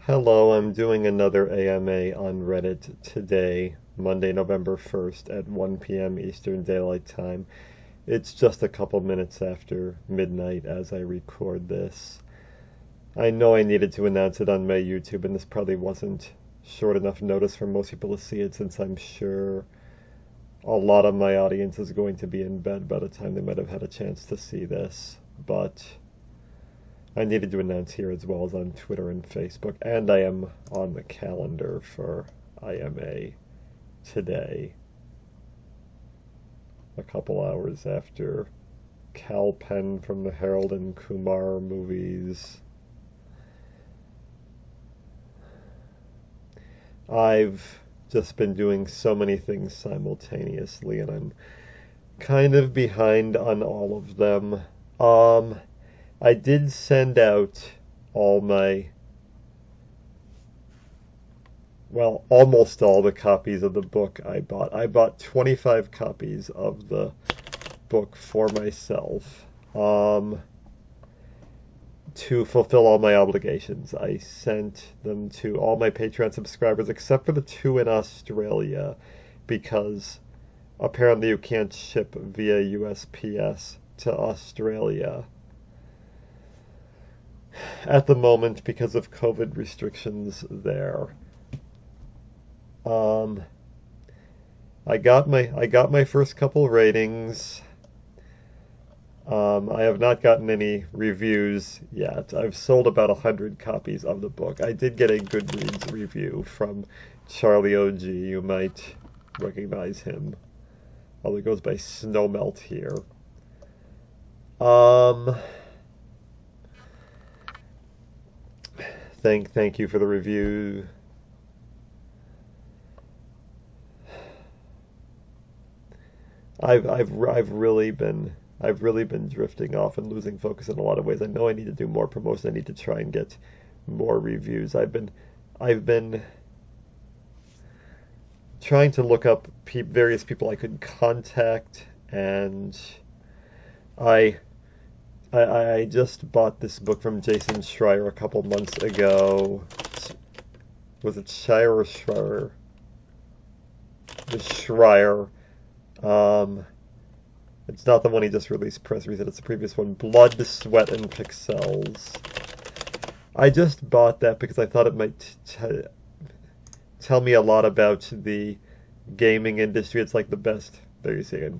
Hello, I'm doing another AMA on Reddit today, Monday, November 1st at 1 p.m. Eastern Daylight Time. It's just a couple minutes after midnight as I record this. I know I needed to announce it on my YouTube, and this probably wasn't short enough notice for most people to see it, since I'm sure a lot of my audience is going to be in bed by the time they might have had a chance to see this. But I needed to announce here as well as on Twitter and Facebook, and I am on the calendar for IAMA today, a couple hours after Cal Penn from the Harold and Kumar movies. I've just been doing so many things simultaneously, and I'm kind of behind on all of them. I did send out all my, well, almost all the copies of the book I bought. I bought 25 copies of the book for myself, to fulfill all my obligations. I sent them to all my Patreon subscribers except for the two in Australia, because apparently you can't ship via USPS to Australia at the moment because of COVID restrictions there. I got my first couple ratings. I have not gotten any reviews yet. I've sold about 100 copies of the book. I did get a Goodreads review from Charlie OG. You might recognize him, although he goes by Snowmelt here. Thank you for the review. I've really been drifting off and losing focus in a lot of ways. I know I need to do more promotion. I need to try and get more reviews. I've been trying to look up various people I could contact, and I just bought this book from Jason Schreier a couple months ago. Was it Shire or Schreier? The Schreier. It's not the one he just released press release. It's the previous one, Blood, Sweat, and Pixels. I just bought that because I thought it might tell me a lot about the gaming industry. It's like the best. There you see it.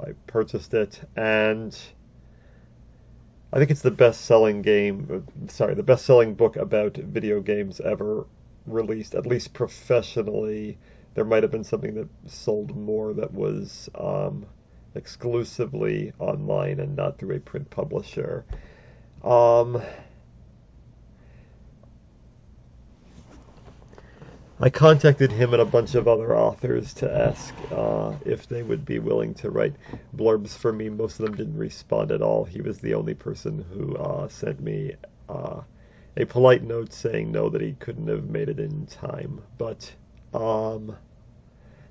I purchased it, and I think it's the best-selling the best-selling book about video games ever released, at least professionally. There might have been something that sold more that was exclusively online and not through a print publisher. I contacted him and a bunch of other authors to ask if they would be willing to write blurbs for me. Most of them didn't respond at all. He was the only person who sent me a polite note saying no, that he couldn't have made it in time. But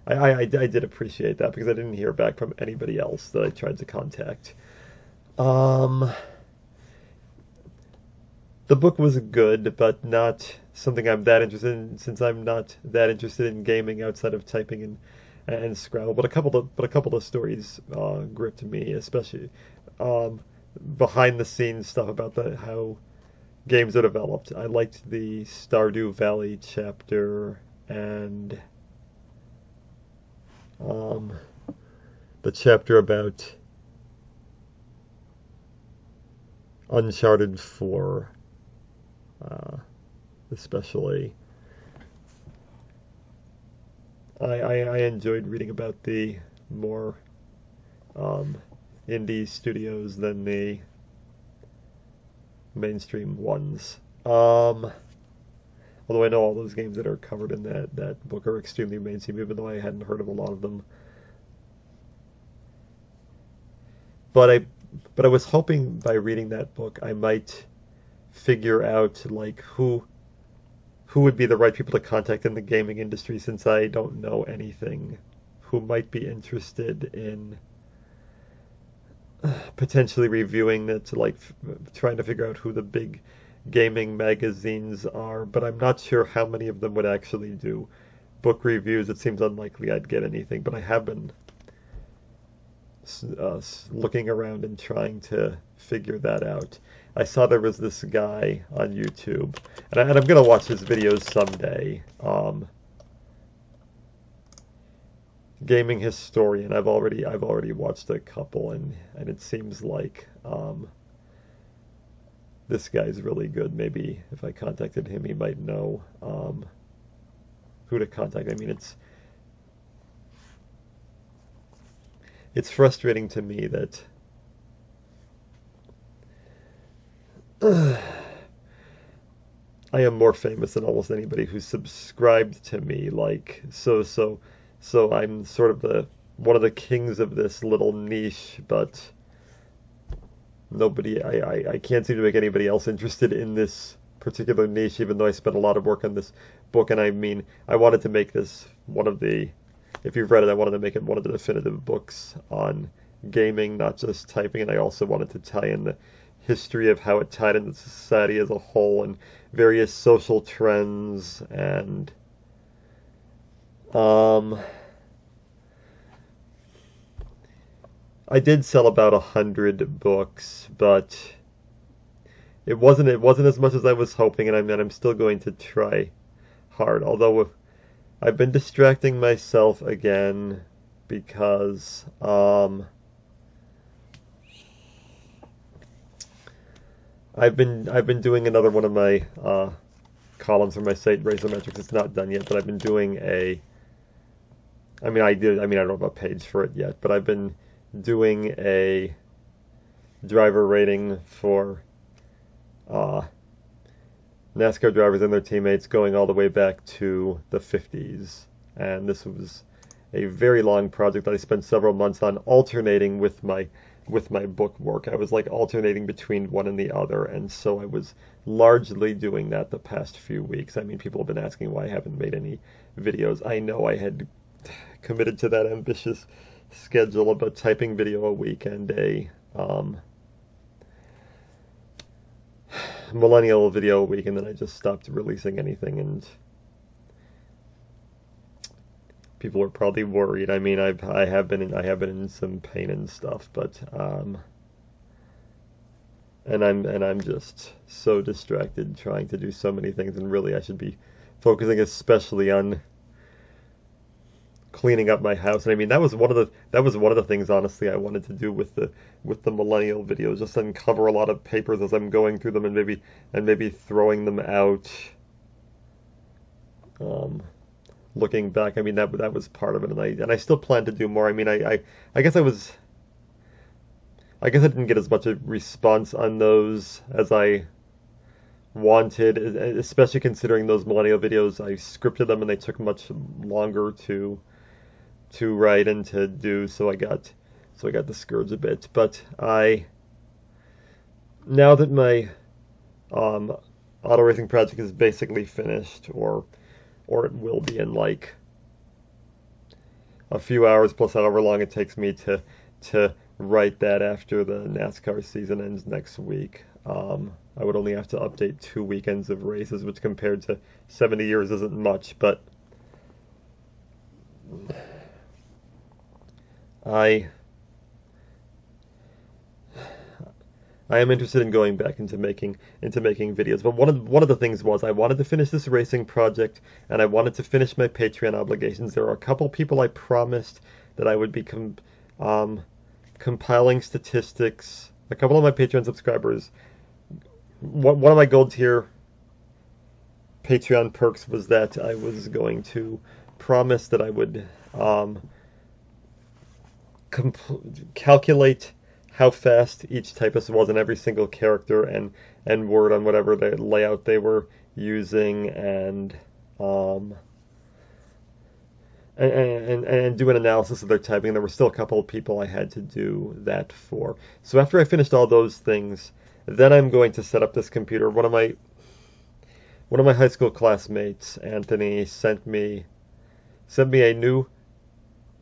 I did appreciate that, because I didn't hear back from anybody else that I tried to contact. The book was good, but not something I'm that interested in, since I'm not that interested in gaming outside of typing and Scrabble. But a couple of stories gripped me, especially behind the scenes stuff about how games are developed. I liked the Stardew Valley chapter, and the chapter about Uncharted 4. Especially, I enjoyed reading about the more indie studios than the mainstream ones. Although I know all those games that are covered in that book are extremely mainstream, even though I hadn't heard of a lot of them. But I was hoping by reading that book I might figure out like who would be the right people to contact in the gaming industry, since I don't know anything, who might be interested in potentially reviewing it, like trying to figure out who the big gaming magazines are, but I'm not sure how many of them would actually do book reviews. It seems unlikely I'd get anything, but I have been looking around and trying to figure that out. I saw there was this guy on YouTube, and I'm gonna watch his videos someday. Gaming historian. I've already watched a couple, and it seems like this guy's really good. Maybe if I contacted him, he might know who to contact. I mean, it's frustrating to me that I am more famous than almost anybody who subscribed to me. Like so I'm sort of the one of the kings of this little niche, but nobody I can't seem to make anybody else interested in this particular niche, even though I spent a lot of work on this book. And I mean, I wanted to make this one of the, if you've read it, I wanted to make it one of the definitive books on gaming, not just typing. And I also wanted to tie in the history of how it tied into society as a whole and various social trends. And I did sell about 100 books, but it wasn't as much as I was hoping, and I'm still going to try hard. Although I've been distracting myself again because I've been doing another one of my columns for my site, Razormetrics. It's not done yet, but I've been doing I don't have a page for it yet, but I've been doing a driver rating for NASCAR drivers and their teammates going all the way back to the 50s. And this was a very long project that I spent several months on, alternating with my book work. I was like alternating between one and the other, and so I was largely doing that the past few weeks. I mean, people have been asking why I haven't made any videos. I know I had committed to that ambitious schedule about typing video a week and a millennial video a week, and then I just stopped releasing anything, and people are probably worried. I mean, I have been in some pain and stuff, but and I'm just so distracted trying to do so many things, and really I should be focusing especially on cleaning up my house. And I mean, that was one of the things, honestly, I wanted to do with the millennial videos, just uncover a lot of papers as I'm going through them, and maybe throwing them out. Looking back, I mean, that was part of it, and I still plan to do more. I mean, I guess I didn't get as much a response on those as I wanted, especially considering those millennial videos. I scripted them and they took much longer to write and to do, so I got discouraged a bit. But now that my auto racing project is basically finished, or it will be in like a few hours plus however long it takes me to write that after the NASCAR season ends next week. I would only have to update 2 weekends of races, which compared to 70 years isn't much, but I am interested in going back into making videos. But one of the things was I wanted to finish this racing project, and I wanted to finish my Patreon obligations. There are a couple people I promised that I would be compiling statistics. A couple of my Patreon subscribers. One of my gold tier Patreon perks was that I was going to promise that I would calculate how fast each typist was in every single character and word on whatever the layout they were using, and do an analysis of their typing. There were still a couple of people I had to do that for. So after I finished all those things, then I'm going to set up this computer. One of my high school classmates, Anthony, sent me a new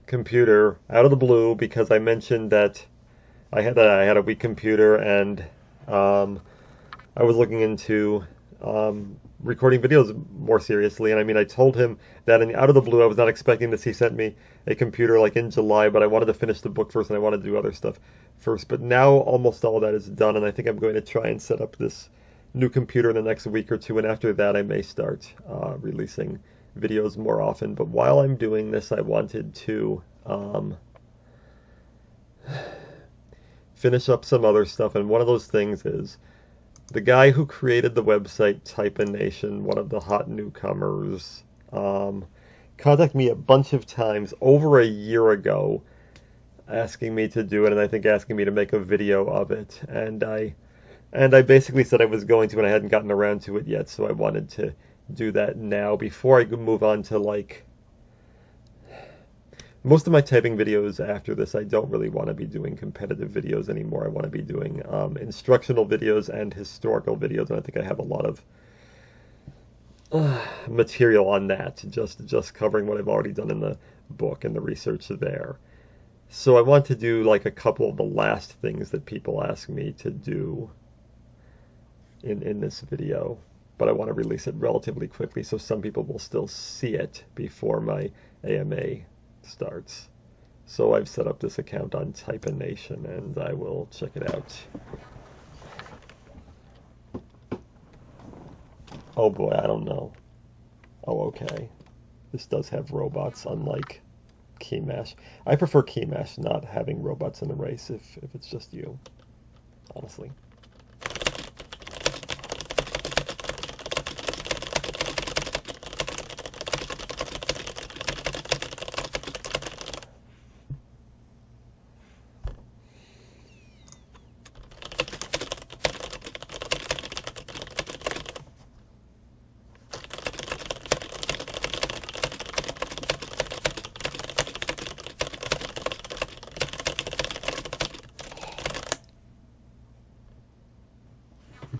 computer out of the blue because I mentioned that I had a weak computer, and I was looking into recording videos more seriously. And I mean, I told him that out of the blue, I was not expecting this. He sent me a computer like in July, but I wanted to finish the book first and I wanted to do other stuff first. But now almost all of that is done, and I think I'm going to try and set up this new computer in the next week or two. And after that, I may start releasing videos more often. But while I'm doing this, I wanted to finish up some other stuff. And one of those things is the guy who created the website Type in Nation, one of the hot newcomers, contacted me a bunch of times over a year ago asking me to do it, and I think asking me to make a video of it. And I basically said I was going to, and I hadn't gotten around to it yet, so I wanted to do that now before I could move on to, like, most of my typing videos after this. I don't really want to be doing competitive videos anymore. I want to be doing instructional videos and historical videos, and I think I have a lot of material on that, just covering what I've already done in the book and the research there. So I want to do like a couple of the last things that people ask me to do in this video, but I want to release it relatively quickly so some people will still see it before my AMA starts. So I've set up this account on Type in Nation, and I will check it out. Oh boy, I don't know. Oh, okay. This does have robots, unlike Keymash. I prefer Keymash not having robots in the race if it's just you, honestly.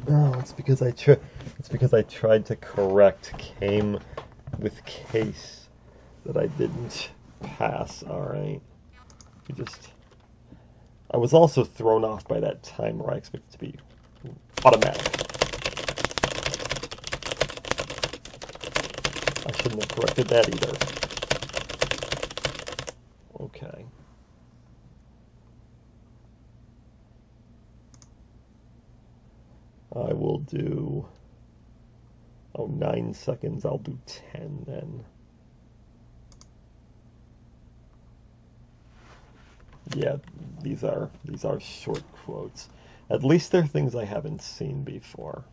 No, it's because I tried to correct came with case that I didn't pass. All right, I was also thrown off by that timer. I expected it to be automatic. I shouldn't have corrected that either. Okay. I will do, 9 seconds. I'll do 10 then. Yeah, these are short quotes. At least they're things I haven't seen before.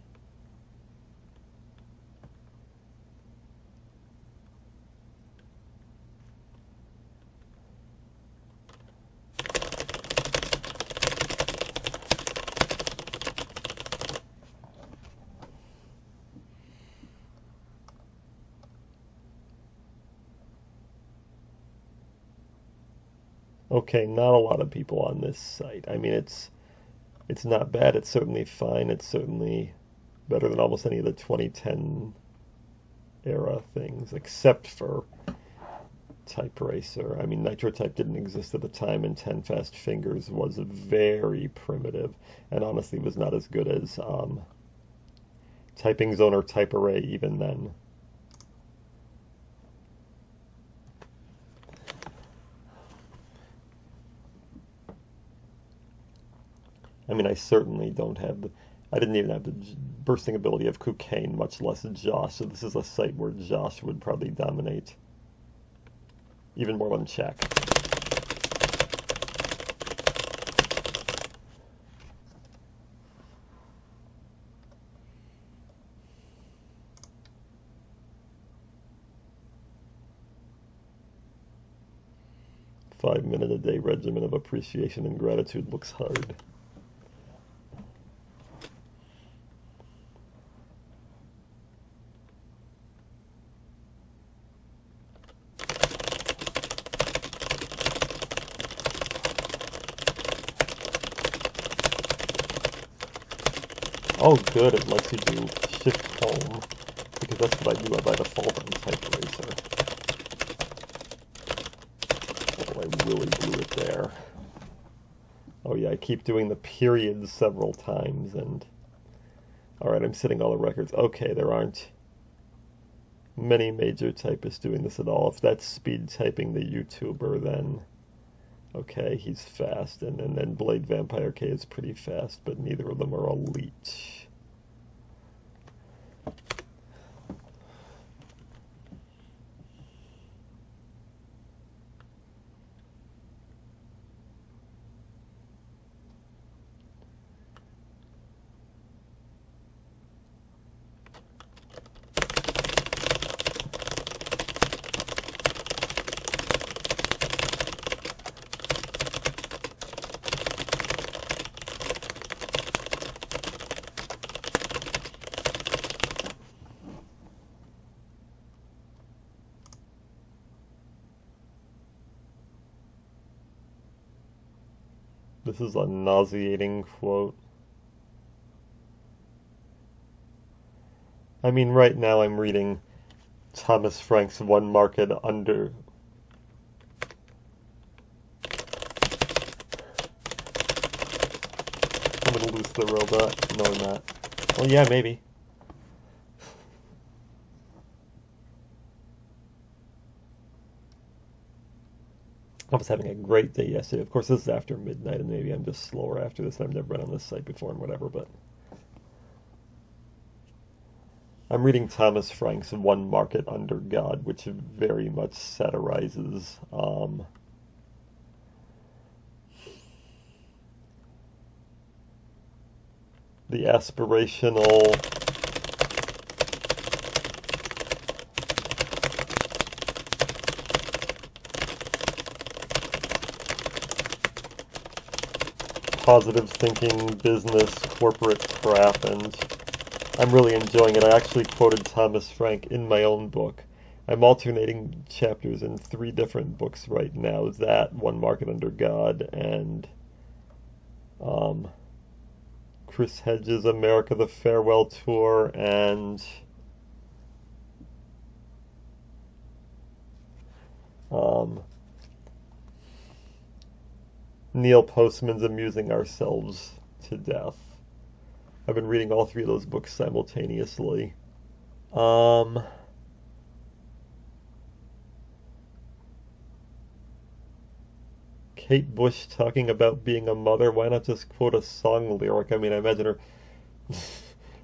Okay, not a lot of people on this site. I mean, it's not bad. It's certainly fine. It's certainly better than almost any of the 2010 era things, except for Type Racer. I mean, NitroType didn't exist at the time, and 10 Fast Fingers was very primitive, and honestly was not as good as Typing Zone or Type Array even then. I mean, I certainly don't have I didn't even have the bursting ability of Cocaine, much less Josh, so this is a site where Josh would probably dominate. Even more than Czech. Five-minute-a-day regimen of appreciation and gratitude looks hard. Oh good, it lets you do shift home, because that's what I do by default on Type Racer. Oh, I really blew it there. Oh yeah, I keep doing the periods several times, and Alright, I'm setting all the records. Okay, there aren't many major typists doing this at all. If that's speed typing the YouTuber, then okay, he's fast. And then Blade Vampire K is pretty fast, but neither of them are elite. This is a nauseating quote. I mean, right now I'm reading Thomas Frank's One Market Under. I'm gonna lose the robot. No, I'm not. Well, yeah, maybe. I was having a great day yesterday. Of course, this is after midnight, and maybe I'm just slower after this. I've never been on this site before and whatever, but I'm reading Thomas Frank's One Market Under God, which very much satirizes the aspirational positive thinking business corporate crap, and I'm really enjoying it. I actually quoted Thomas Frank in my own book. I'm alternating chapters in 3 different books right now. That, One Market Under God, and Chris Hedges' America the Farewell Tour, and Neil Postman's Amusing Ourselves to Death. I've been reading all 3 of those books simultaneously. Kate Bush talking about being a mother. Why not just quote a song lyric? I mean, I imagine her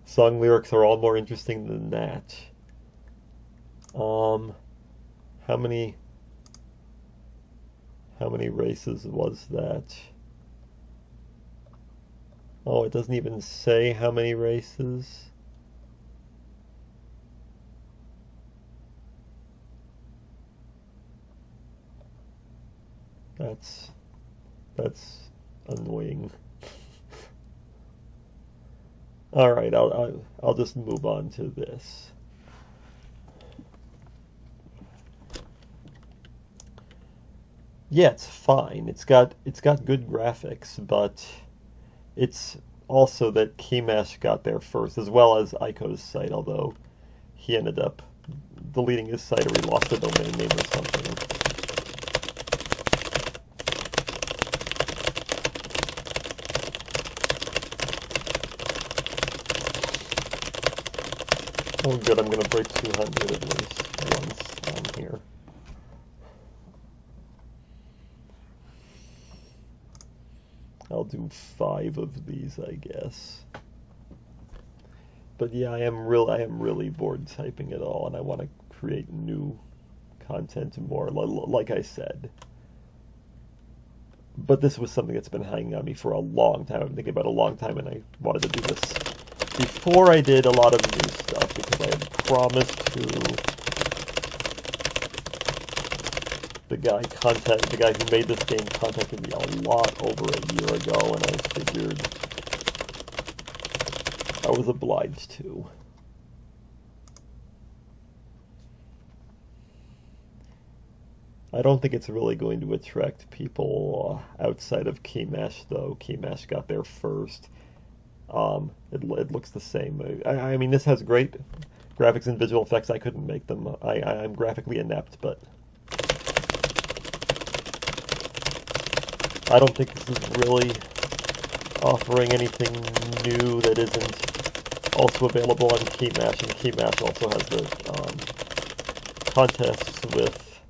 song lyrics are all more interesting than that. How many races was that? Oh, it doesn't even say how many races. That's annoying. All right, I'll just move on to this. Yeah, it's fine. It's got good graphics, but it's also that Keymash got there first, as well as Aiko's site, although he ended up deleting his site or he lost the domain name or something. Oh good, I'm gonna break 200 at least once on here. I'll do 5 of these, I guess. But yeah, I am really bored typing it all, and I want to create new content more, like I said. But this was something that's been hanging on me for a long time. I've been thinking about it a long time, and I wanted to do this before I did a lot of new stuff, because I had promised to the guy who made this game contacted me a lot over a year ago, and I figured I was obliged to. I don't think it's really going to attract people outside of Keymash, though. Keymash got there first. It looks the same. I mean, this has great graphics and visual effects. I couldn't make them. I'm graphically inept, but I don't think this is really offering anything new that isn't also available on KeyMash, and KeyMash also has the contests with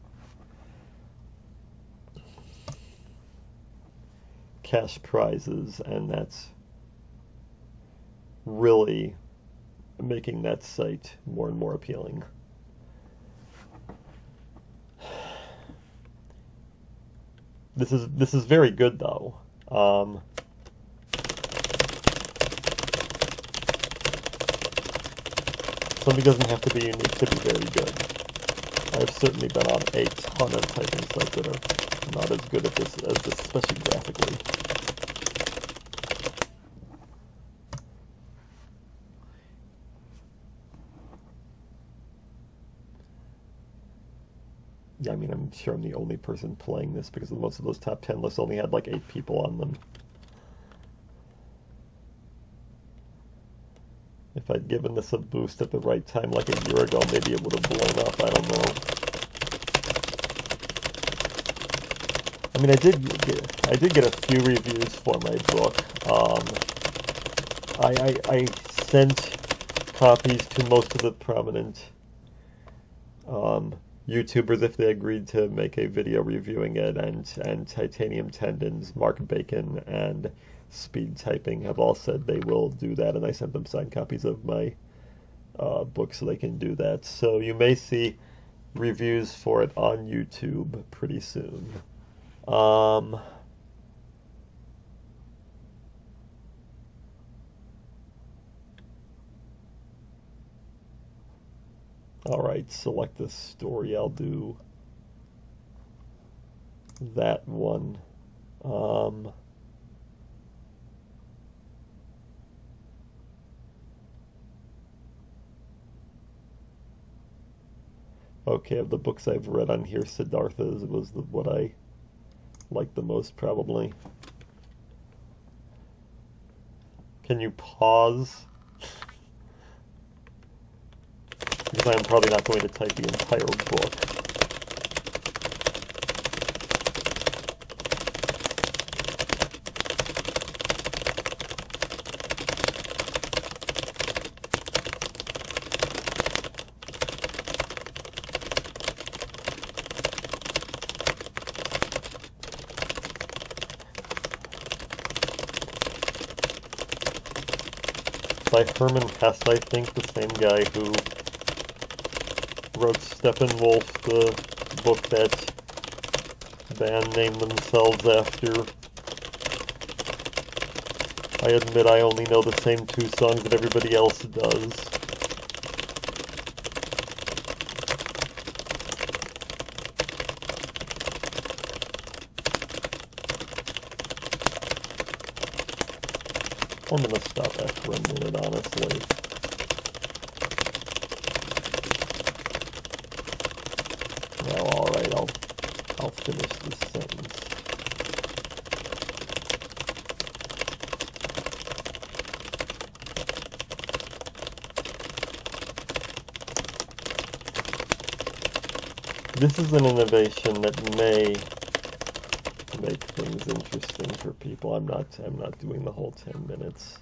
cash prizes, and that's really making that site more and more appealing. This is very good though. Something doesn't have to be unique to be very good. I've certainly been on a ton of typing sites that are not as good at this as this, especially graphically. Yeah, I mean, I'm sure I'm the only person playing this because most of those top 10 lists only had like 8 people on them. If I'd given this a boost at the right time, like a year ago, maybe it would have blown up. I don't know. I mean, I did get a few reviews for my book. I sent copies to most of the prominent YouTubers if they agreed to make a video reviewing it, and Titanium Tendons, Mark Bacon, and Speed Typing have all said they will do that, and I sent them signed copies of my book so they can do that. So you may see reviews for it on YouTube pretty soon. Alright, select this story. I'll do that one. Okay, of the books I've read on here, Siddhartha's was what I liked the most, probably. Can you pause? Because I'm probably not going to type the entire book. By Herman Hesse, I think, the same guy who wrote Steppenwolf, the book that the band named themselves after. I admit I only know the same 2 songs that everybody else does. I'm gonna stop after a minute, honestly. Well, alright, I'll finish this sentence. This is an innovation that may make things interesting for people. I'm not doing the whole 10 minutes.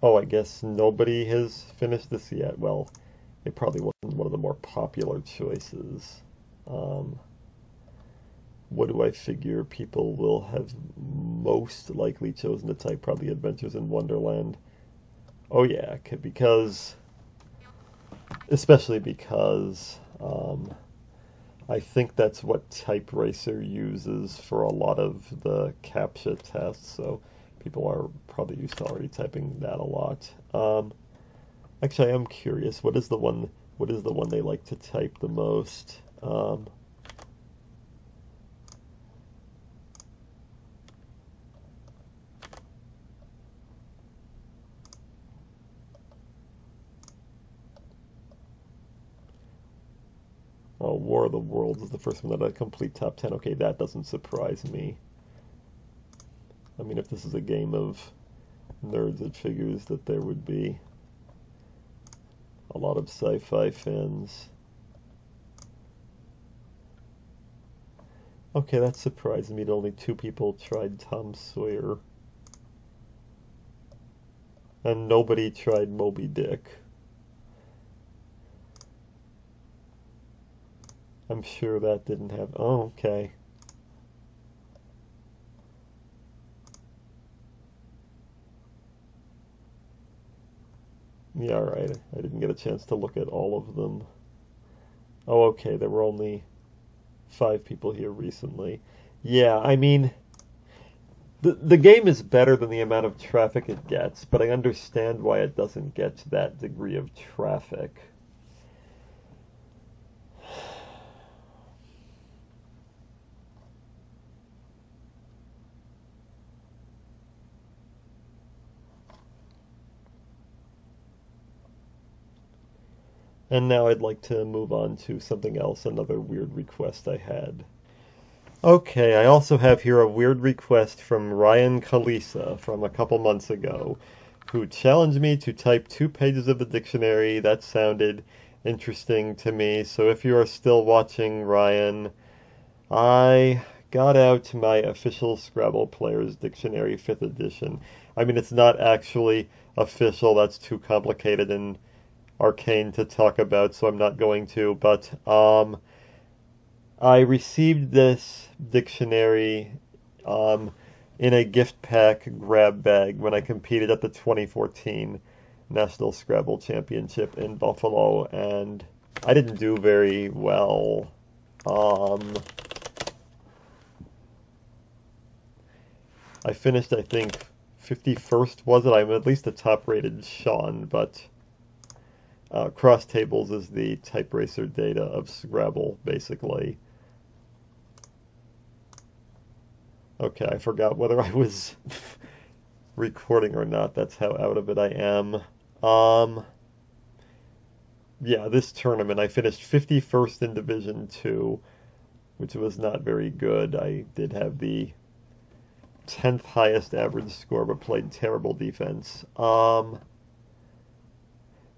Oh, I guess nobody has finished this yet. Well, it probably wasn't one of the more popular choices. What do I figure people will have most likely chosen to type? Probably Adventures in Wonderland. Oh yeah, especially because I think that's what TypeRacer uses for a lot of the CAPTCHA tests, so people are probably used to already typing that a lot. Actually, I am curious. What is the one they like to type the most? Oh, War of the Worlds is the first one that had a complete top 10. Okay, that doesn't surprise me. I mean, if this is a game of nerds, it figures that there would be a lot of sci-fi fans. Okay, that surprised me that only 2 people tried Tom Sawyer. And nobody tried Moby Dick. I'm sure that didn't have... Oh, okay. Yeah, alright. I didn't get a chance to look at all of them. Oh, okay, there were only 5 people here recently. Yeah, I mean, the game is better than the amount of traffic it gets, but I understand why it doesn't get to that degree of traffic. And now I'd like to move on to something else, another weird request I had. Okay, I also have here a weird request from Ryan Kalisa from a couple months ago, who challenged me to type 2 pages of the dictionary. That sounded interesting to me, so if you are still watching, Ryan, I got out my official Scrabble Players Dictionary 5th edition. I mean, it's not actually official, that's too complicated and arcane to talk about, so I'm not going to, but I received this dictionary in a gift pack grab bag when I competed at the 2014 National Scrabble Championship in Buffalo, and I didn't do very well. I finished, I think, 51st, was it? I'm at least a top-rated Sean, but Cross Tables is the type racer data of Scrabble, basically. Okay, I forgot whether I was recording or not. That's how out of it I am. Yeah, this tournament, I finished 51st in Division 2, which was not very good. I did have the 10th highest average score, but played terrible defense.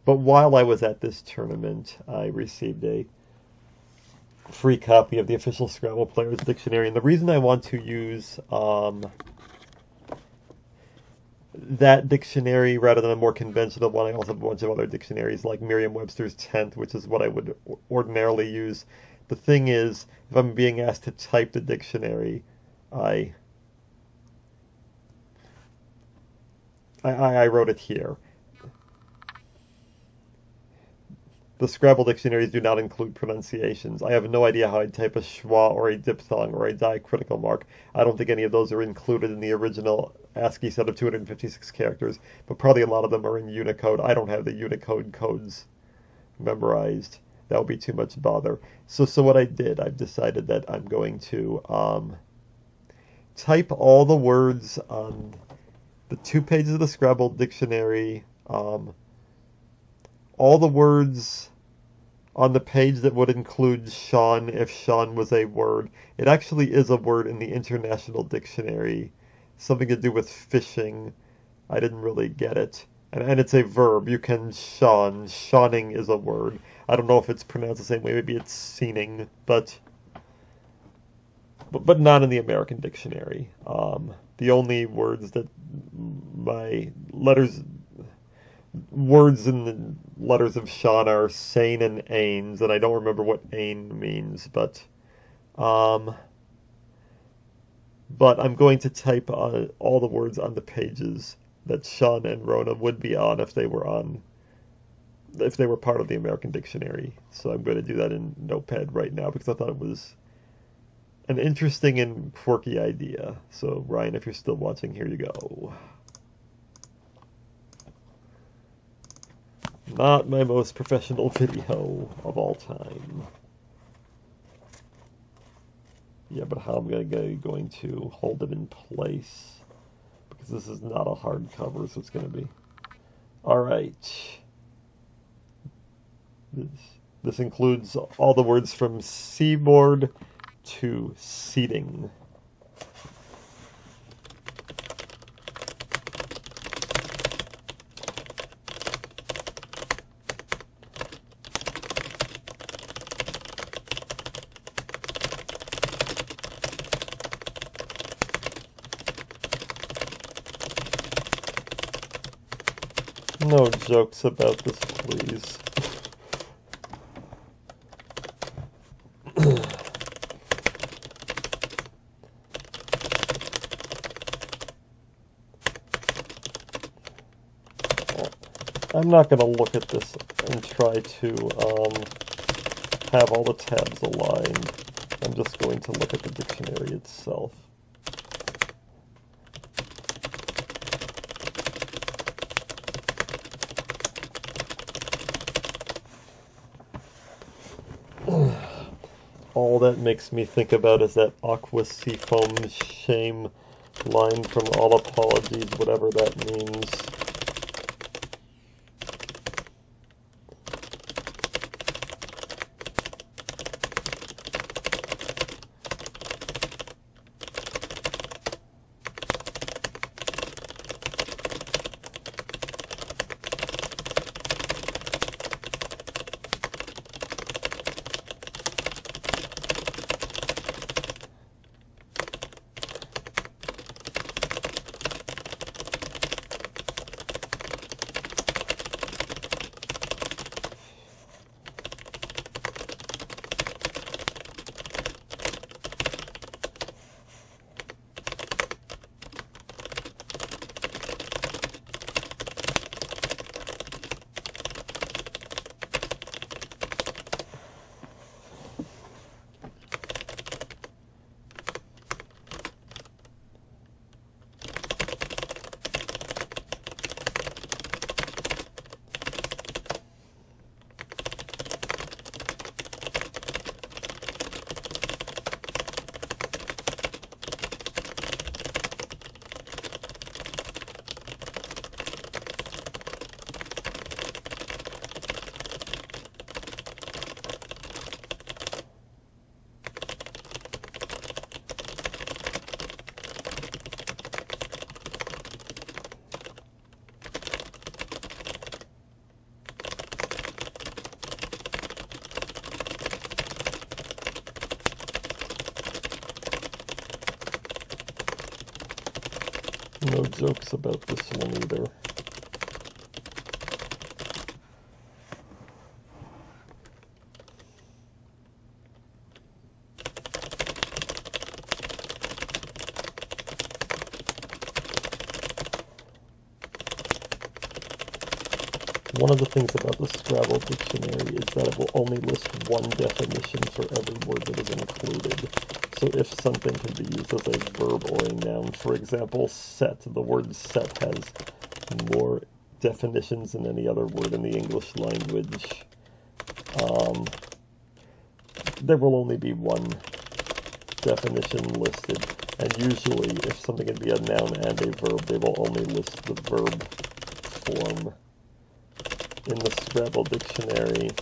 But while I was at this tournament, I received a free copy of the official Scrabble Players Dictionary, and the reason I want to use that dictionary rather than a more conventional one, I also have a bunch of other dictionaries like Merriam-Webster's 10th, which is what I would ordinarily use. The thing is, if I'm being asked to type the dictionary, I wrote it here. The Scrabble dictionaries do not include pronunciations. I have no idea how I'd type a schwa or a diphthong or a diacritical mark. I don't think any of those are included in the original ASCII set of 256 characters, but probably a lot of them are in Unicode. I don't have the Unicode codes memorized. That would be too much bother. So what I did, I've decided that I'm going to type all the words on the 2 pages of the Scrabble dictionary, all the words on the page that would include Sean if Sean was a word. It actually is a word in the International Dictionary. Something to do with fishing. I didn't really get it. And it's a verb. You can Sean. Shawning is a word. I don't know if it's pronounced the same way. Maybe it's seaning, but not in the American dictionary. The only words that words in the letters of Sean are sane and ains, and I don't remember what ain means, but I'm going to type all the words on the pages that Sean and Rona would be on if they were part of the American dictionary. So I'm going to do that in Notepad right now because I thought it was an interesting and quirky idea. So Ryan, if you're still watching, here you go. Not my most professional video of all time. Yeah, but how am I going to hold it in place? Because this is not a hardcover, so it's going to be... Alright. This includes all the words from seaboard to seating. No jokes about this, please. I'm not going to look at this and try to have all the tabs aligned. I'm just going to look at the dictionary itself. All that makes me think about is that aqua seafoam shame line from All Apologies, whatever that means. No jokes about this one either. One of the things about the Scrabble dictionary is that it will only list one definition for every word that is included. So if something can be used as a verb or a noun, for example, set, the word set has more definitions than any other word in the English language. There will only be one definition listed, and usually if something can be a noun and a verb, they will only list the verb form. In the Scrabble dictionary,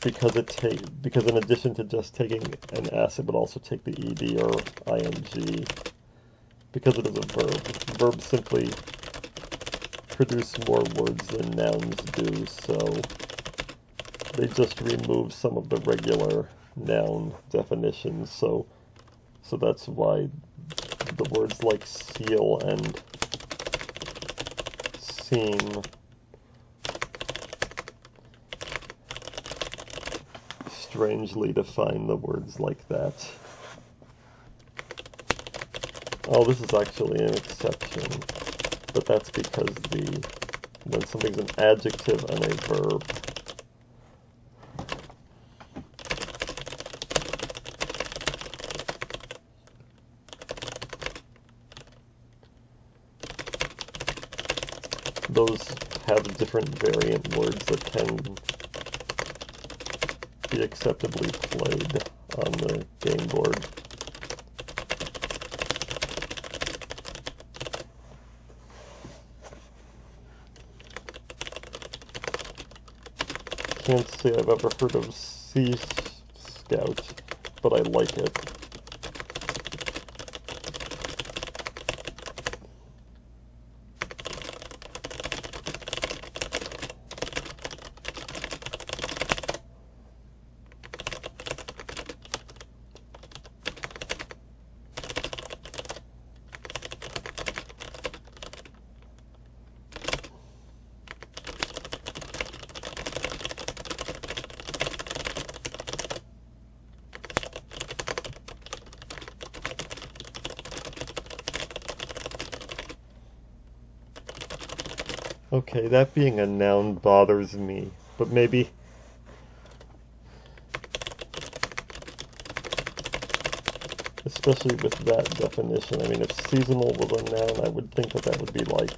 because in addition to just taking an S, it would also take the ed or ing, because it is a verb. Verbs simply produce more words than nouns do, so they just remove some of the regular noun definitions. So that's why the words like seal and seem strangely define the words like that. Oh, this is actually an exception, but that's because when something's an adjective and a verb, those have different variant words that can be acceptably played on the game board. Can't say I've ever heard of Sea Scout, but I like it. Okay, that being a noun bothers me, but maybe... Especially with that definition. I mean, if seasonal was a noun, I would think that that would be like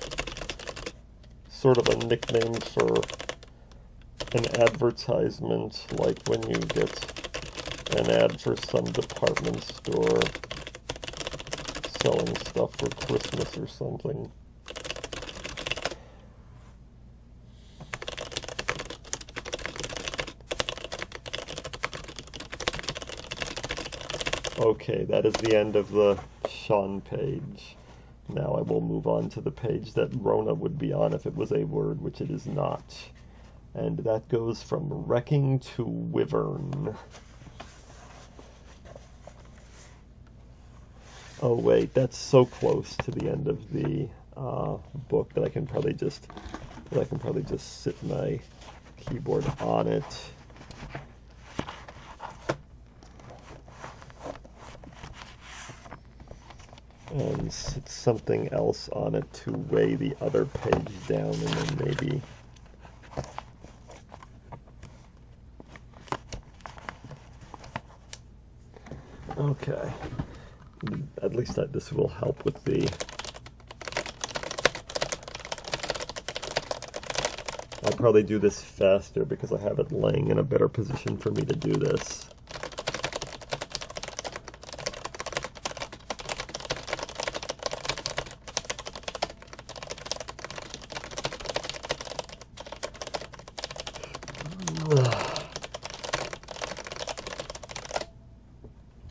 sort of a nickname for an advertisement, like when you get an ad for some department store selling stuff for Christmas or something. Okay, that is the end of the Sean page. Now I will move on to the page that Rona would be on if it was a word, which it is not. And that goes from wrecking to wyvern. Oh wait, that's so close to the end of the book that I can probably just sit my keyboard on it. And sit something else on it to weigh the other page down, and then maybe okay. At least this will help with the... I'll probably do this faster because I have it laying in a better position for me to do this.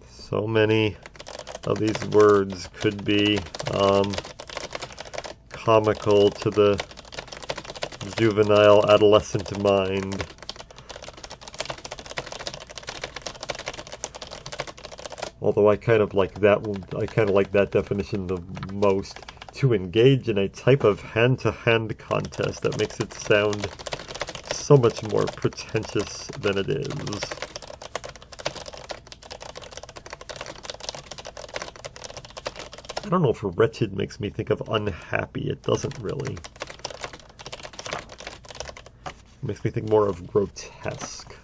So many of these words could be comical to the juvenile adolescent mind. Although I kind of like that definition the most. To engage in a type of hand-to-hand contest that makes it sound so much more pretentious than it is. I don't know if wretched makes me think of unhappy. It doesn't really. It makes me think more of grotesque.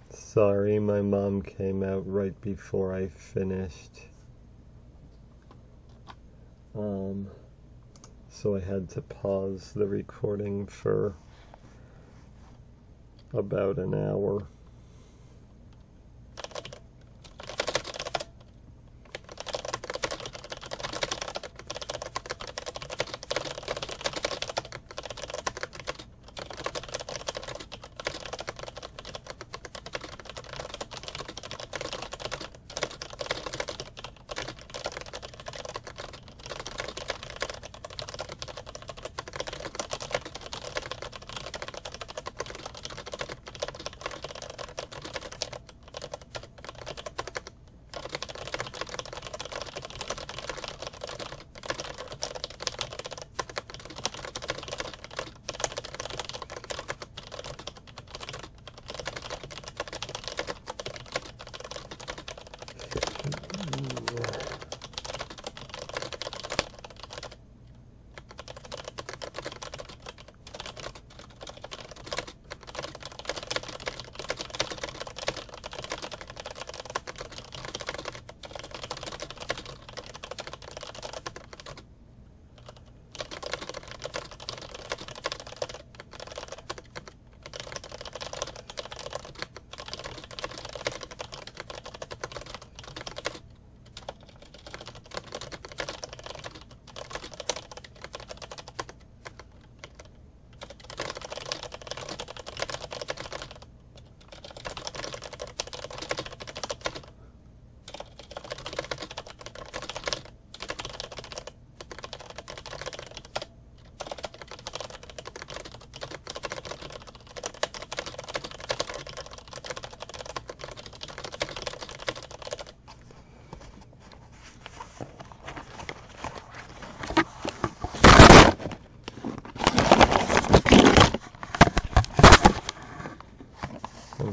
Sorry, my mom came out right before I finished. So I had to pause the recording for about an hour.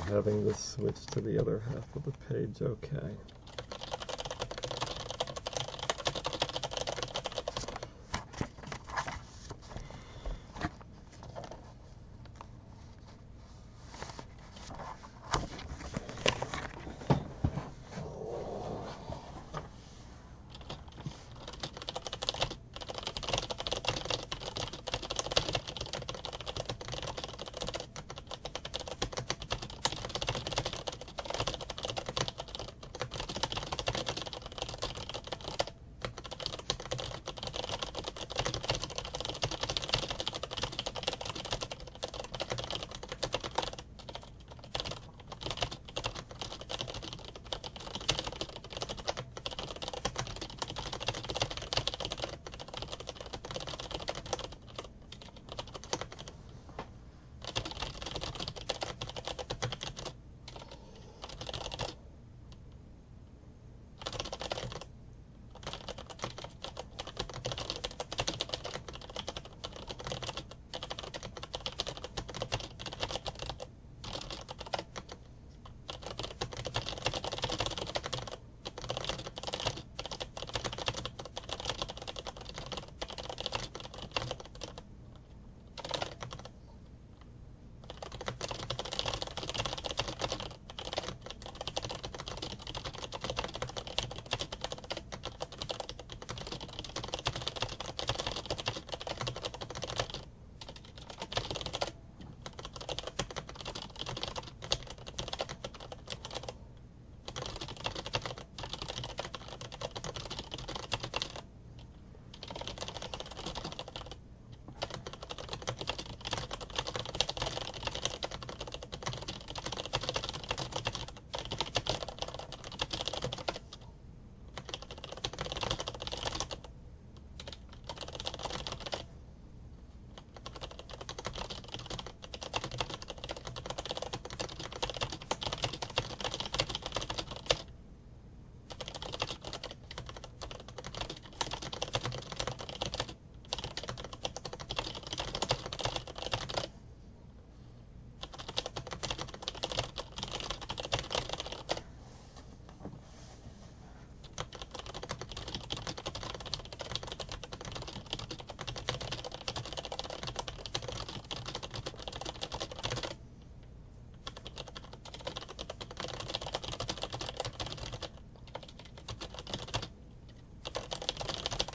having this switch to the other half of the page. Okay.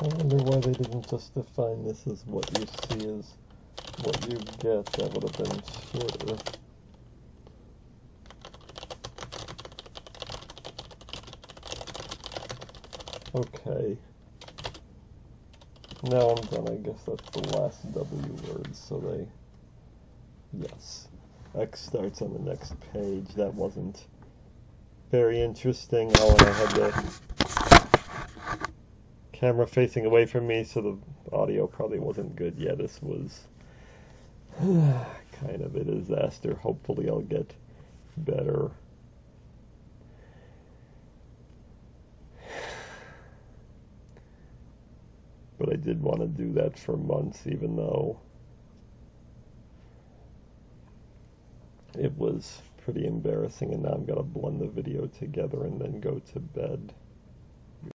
I wonder why they didn't just define this as what you see as what you get. That would have been shorter. Okay. Now I'm done. I guess that's the last W word, so they... Yes. X starts on the next page. That wasn't very interesting. Oh, and I had the camera facing away from me, so the audio probably wasn't good. Yeah, this was kind of a disaster. Hopefully I'll get better. But I did want to do that for months, even though it was pretty embarrassing, and now I'm going to blend the video together and then go to bed.